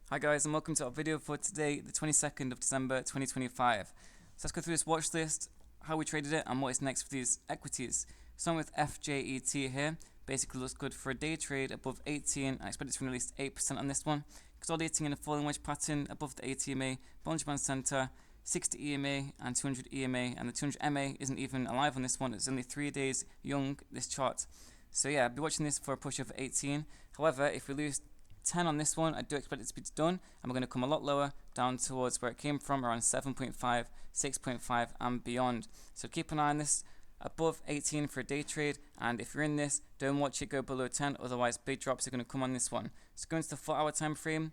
Hi guys, and welcome to our video for today, the 22nd of December 2025. So let's go through this watch list, how we traded it, and what is next for these equities. Starting with FJET here, basically looks good for a day trade above 18. I expect it to run at least 8% on this one. Consolidating in a falling wedge pattern above the 80 EMA, Bollinger Band Center, 60 EMA and 200 EMA, and the 200 MA isn't even alive on this one. It's only 3 days young, this chart. So yeah, I'll be watching this for a push over 18. However, if we lose 10 on this one, I do expect it to be done, and we're going to come a lot lower, down towards where it came from, around 7.5, 6.5 and beyond. So keep an eye on this above 18 for a day trade, and if you're in this, don't watch it go below 10, otherwise big drops are going to come on this one. So going to the 4 hour time frame,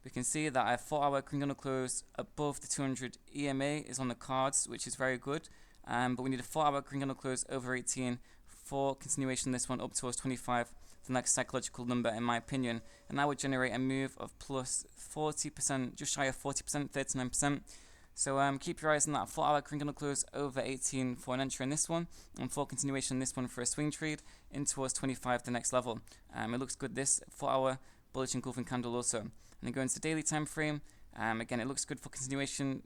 we can see that a 4 hour candle close above the 200 EMA is on the cards, which is very good, but we need a 4 hour candle close over 18 for continuation this one up towards 25, the next psychological number in my opinion, and that would generate a move of plus 40%, just shy of 40%, 39%. So keep your eyes on that 4 hour candle close over 18 for an entry in this one, and for continuation this one for a swing trade in towards 25, the next level. It looks good, this 4 hour bullish engulfing candle also. And then going to the daily time frame, again it looks good for continuation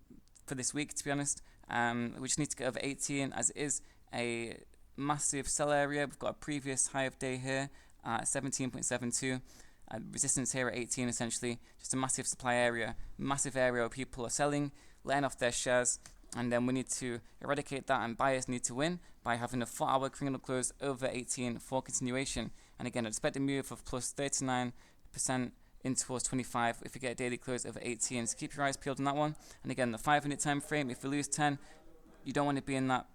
for this week, to be honest. We just need to get over 18 as it is a massive sell area. We've got a previous high of day here at 17.72, resistance here at 18, essentially just a massive supply area, massive area where people are selling, letting off their shares, and then we need to eradicate that, and buyers need to win by having a 4 hour candle close over 18 for continuation. And again, I expect a move of plus 39% in towards 25 if we get a daily close over 18, so keep your eyes peeled on that one. And again, the 5 minute time frame, if we lose 10, you don't want to be in that,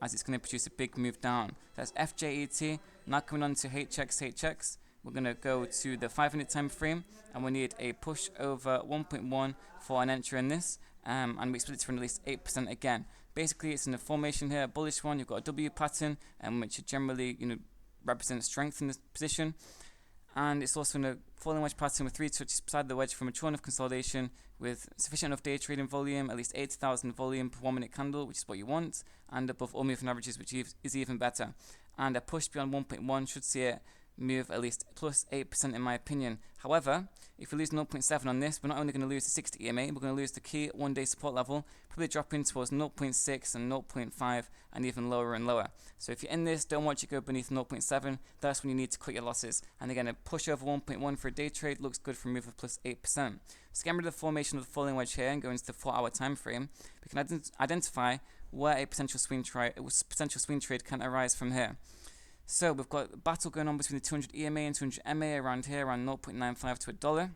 as it's going to produce a big move down. That's FJET. Now coming on to HXHX, we're going to go to the 5 minute time frame, and we need a push over 1.1 for an entry in this, and we expect it to run at least 8% again. Basically, it's in a formation here, a bullish one. You've got a W pattern, which generally represents strength in this position. And it's also in a falling wedge pattern with 3 touches beside the wedge for mature enough consolidation with sufficient enough day trading volume, at least 80,000 volume per 1 minute candle, which is what you want, and above all moving averages, which is even better. And a push beyond 1.1 should see it move at least plus 8% in my opinion. However, if we lose 0.7 on this, we're not only going to lose the 60 EMA, we're going to lose the key 1 day support level, probably dropping towards 0.6 and 0.5 and even lower and lower. So if you're in this, don't watch it go beneath 0.7, that's when you need to cut your losses. And again, a push over 1.1 for a day trade looks good for a move of plus 8%. So getting rid of the formation of the falling wedge here and going to the 4 hour time frame, we can identify where a potential swing trade can arise from here. So we've got a battle going on between the 200 EMA and 200 MA around here, around 0.95 to $1.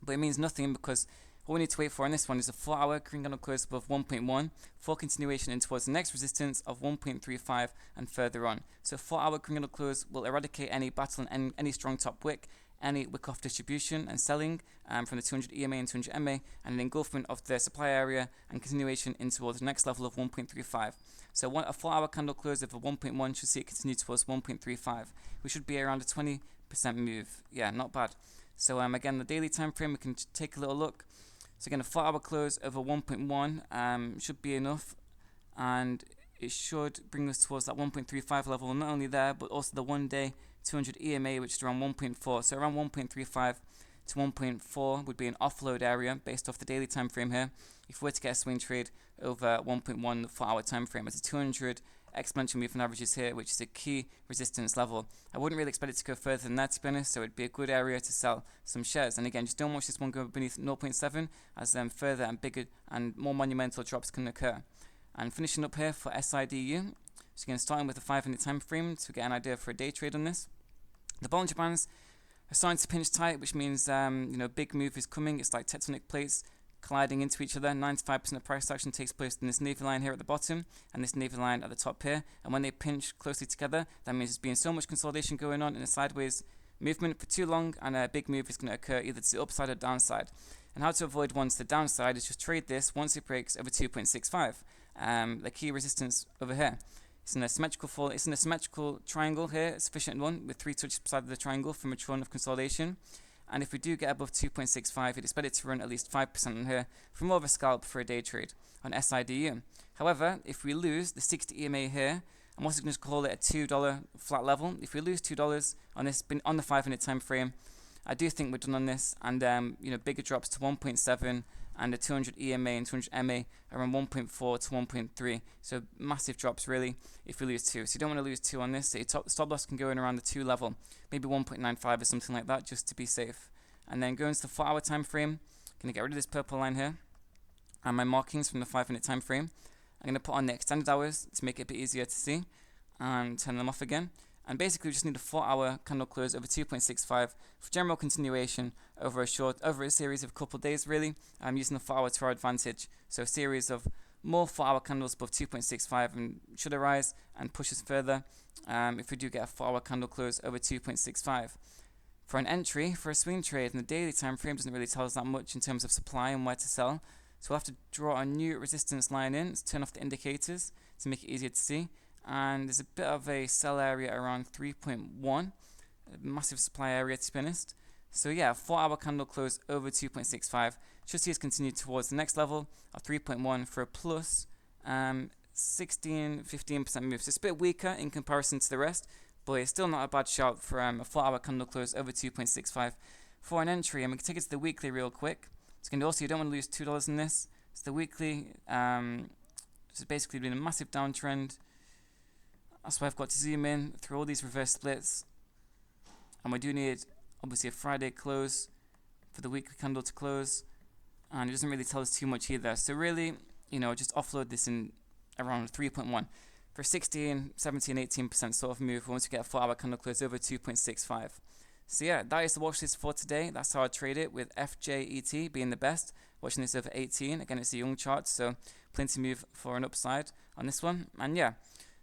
But it means nothing, because what we need to wait for on this one is a 4 hour candle close above 1.1 for continuation in towards the next resistance of 1.35 and further on. So 4 hour candle close will eradicate any battle and any strong top wick, any wick off distribution and selling from the 200 EMA and 200 MA, and an engulfment of the supply area and continuation in towards the next level of 1.35. So a 4 hour candle close over 1.1 should see it continue towards 1.35. We should be around a 20% move. Yeah, not bad. So again, the daily time frame, we can take a little look. So again, a 4 hour close over 1.1 should be enough, and it should bring us towards that 1.35 level, not only there, but also the 1 day 200 EMA, which is around 1.4. So around 1.35 to 1.4 would be an offload area based off the daily time frame here, if we were to get a swing trade over 1.1 4 hour time frame. It's a 200 exponential moving averages here, which is a key resistance level. I wouldn't really expect it to go further than that, to be honest, so it'd be a good area to sell some shares. And again, just don't watch this one go beneath 0.7, as further and bigger and more monumental drops can occur. And finishing up here for SIDU, so again, starting with the 5 minute time frame to get an idea for a day trade on this. The Bollinger Bands are starting to pinch tight, which means big move is coming. It's like tectonic plates colliding into each other. 95% of price action takes place in this navy line here at the bottom and this navy line at the top here. And when they pinch closely together, that means there's been so much consolidation going on in a sideways movement for too long, and a big move is going to occur either to the upside or downside. And how to avoid one to the downside is just trade this once it breaks over 2.65. The key resistance over here. It's in a symmetrical triangle here, a sufficient one with 3 touches beside the triangle for mature enough consolidation. And if we do get above 2.65, you'd expect it to run at least 5% on here for more of a scalp for a day trade on SIDU. However, if we lose the 60 EMA here, I'm also going to call it a $2 flat level. If we lose $2 on this on the 5 minute time frame, I do think we're done on this, and bigger drops to 1.7 and a 200 EMA and 200 MA around 1.4 to 1.3. So massive drops really if we lose 2. So you don't want to lose 2 on this. So your stop loss can go in around the 2 level, maybe 1.95 or something like that, just to be safe. And then going to the 4-hour time frame, going to get rid of this purple line here and my markings from the 5-minute time frame. I'm going to put on the extended hours to make it a bit easier to see and turn them off again. And basically we just need a 4-hour candle close over 2.65 for general continuation over a series of couple days really. I'm using the 4-hour to our advantage. So a series of more 4-hour candles above 2.65 and should arise and push us further if we do get a 4-hour candle close over 2.65. For an entry, for a swing trade in the daily time frame doesn't really tell us that much in terms of supply and where to sell. So we'll have to draw a new resistance line in. Let's turn off the indicators to make it easier to see. And there's a bit of a sell area around 3.1, a massive supply area to be honest. So yeah, 4-hour candle close over 2.65 should see us continue towards the next level of 3.1 for a plus 15% move. So it's a bit weaker in comparison to the rest, but it's still not a bad shout for a 4-hour candle close over 2.65 for an entry. And we can take it to the weekly real quick. So also you don't want to lose $2 in this. So the weekly, it's basically been a massive downtrend. That's why I've got to zoom in through all these reverse splits. And we do need, obviously, a Friday close for the weekly candle to close. And it doesn't really tell us too much either. So really, just offload this in around 3.1 for 16, 17, 18% sort of move once we get a 4-hour candle close over 2.65. So yeah, that is the watch list for today. That's how I trade it, with FJET being the best. Watching this over 18. Again, it's a young chart, so plenty move for an upside on this one. And yeah,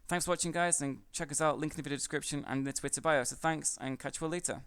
thanks for watching guys, and check us out, link in the video description and the Twitter bio. So thanks, and catch you all later.